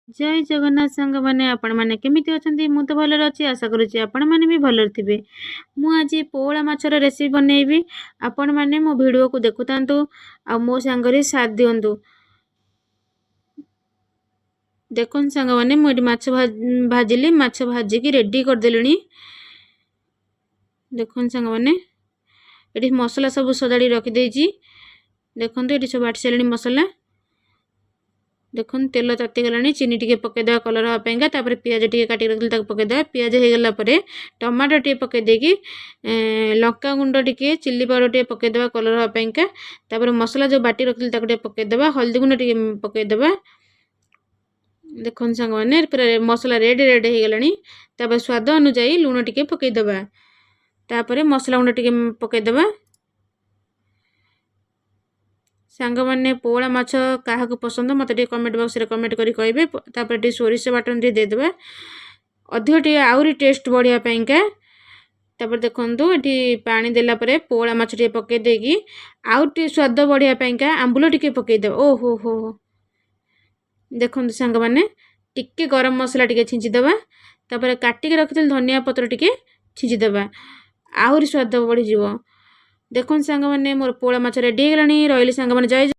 जय जगन्नाथ सांग मैंने आपण मैंने केमिति अछंती मु तो भलरे अछि आशा करूछि आपण मैंने भी भलरे थिबे। मु आज पोळा माछर रेसिपी बनेइबी आपण मैंने मो वीडियो को देखुतांतु आ मो सांगरे साथ दियंतु। देखुन सांग मैंने मु एटी माछ भाजिली माछ भाजी की रेडी कर देलुनी। देखुन सांग मैंने एटी मसला सब सजाड़ी रखी देइछि। देखंतु एटी सब बाटी सेलनी मसला। देखुन तेल ताती गलानी चीनी टिके पके देवा कलर हवा पेंगा तापर पियाज टिके काटी रखिल ताको पके देवा पियाज हे गला परे टमाटो टिके पके देकी लंका गुंड टिके चिल्ली पाउडर टिके पके देवा कलर हवा पेंगा तापर मसला जो बाटी रखिल ताको टिके पके देवा हल्दी गुंड टिके पके देवा। देखुन संग माने पूरा मसला रेड रेड हे गलानी तापर स्वाद अनुसार लूण टिके पके देवा तापर मसला गुंड टिके पके देवा। सांग मैंने पोळा माछ क्या पसंद मत कमेंट बॉक्स रे कमेंट करी कहबे तापर टी सोरिष बाटन टी दे देबा अधिक टी आउरी टेस्ट बढ़िया पाइंका। तापर देखंतु एटी पानी देला परे पोळा माछ टी पके देगी आउ टी स्वाद बढ़िया पाइंका आंबुल टिके पके दे ओ हो देखंतु सांग माने टिके गरम मसला टिके छिंची देबा तापर काटी के रखिथिल धनिया पत्र टिके छिंची देबा आउरी स्वाद बढ़ी जीवो। देखुन सांग माने मोर पोळा माछ रेडी हे गलानी रहिली सांग माने जय।